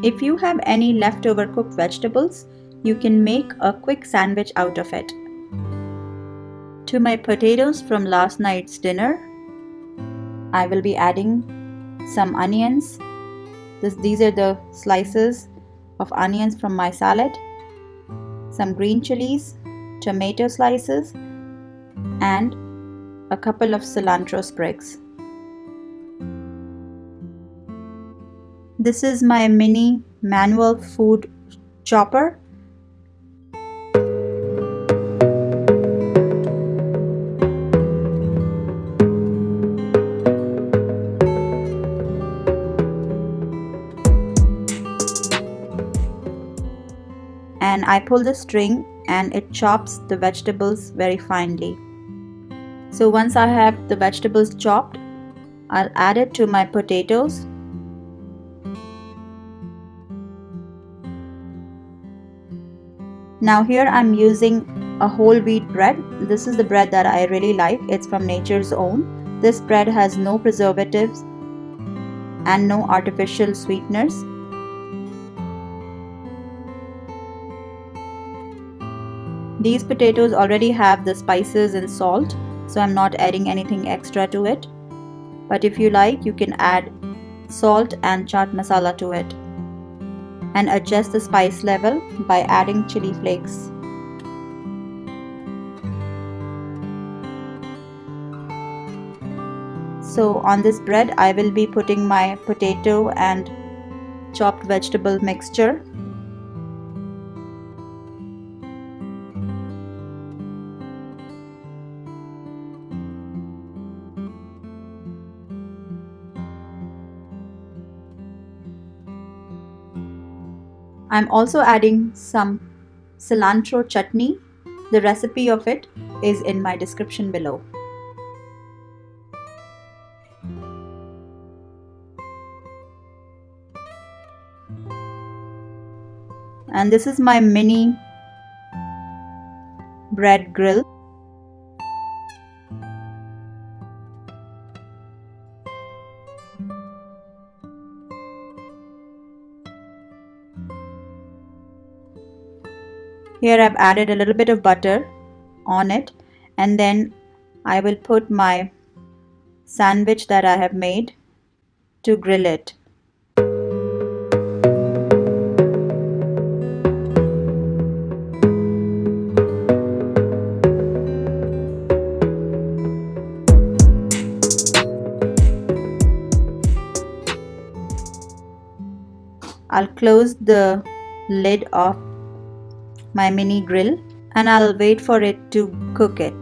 If you have any leftover cooked vegetables, you can make a quick sandwich out of it. To my potatoes from last night's dinner, I will be adding some onions. These are the slices of onions from my salad, some green chilies, tomato slices, and a couple of cilantro sprigs. This is my mini manual food chopper. And I pull the string and it chops the vegetables very finely. So once I have the vegetables chopped, I'll add it to my potatoes. Now here I'm using a whole wheat bread. This is the bread that I really like. It's from Nature's Own. This bread has no preservatives and no artificial sweeteners. These potatoes already have the spices and salt, so I'm not adding anything extra to it. But if you like, you can add salt and chaat masala to it and adjust the spice level by adding chili flakes. So on this bread, I will be putting my potato and chopped vegetable mixture. I'm also adding some cilantro chutney. The recipe of it is in my description below. And this is my mini bread grill. Here I've added a little bit of butter on it, and then I will put my sandwich that I have made to grill it. I'll close the lid of my mini grill and I'll wait for it to cook it.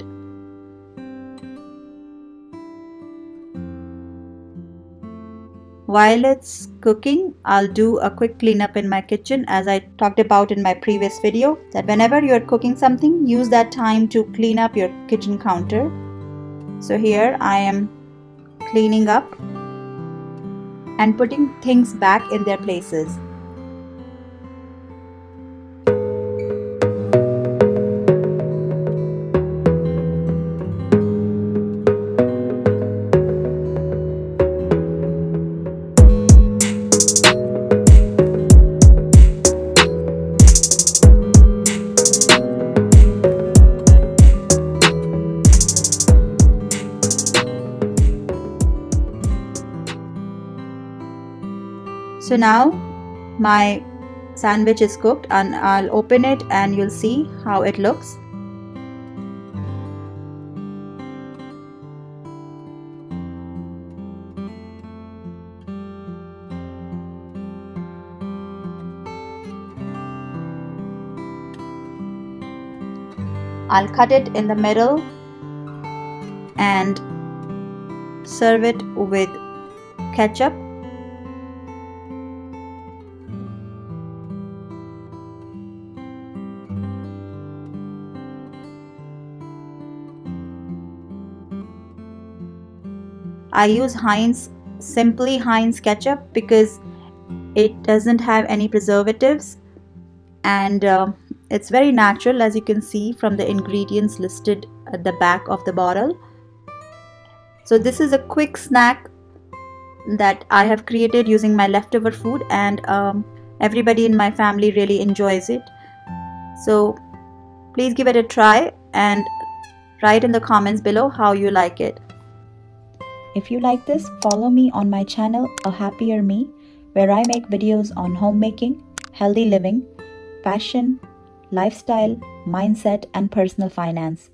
While it's cooking, I'll do a quick cleanup in my kitchen, as I talked about in my previous video, that whenever you're cooking something, use that time to clean up your kitchen counter. So here I am cleaning up and putting things back in their places. So now my sandwich is cooked and I'll open it and you'll see how it looks. I'll cut it in the middle and serve it with ketchup. I use simply Heinz ketchup because it doesn't have any preservatives and it's very natural, as you can see from the ingredients listed at the back of the bottle. So this is a quick snack that I have created using my leftover food, and Everybody in my family really enjoys it. So please give it a try and write in the comments below how you like it. If you like this, follow me on my channel A Happier Me, where I make videos on homemaking, healthy living, fashion, lifestyle, mindset, and personal finance.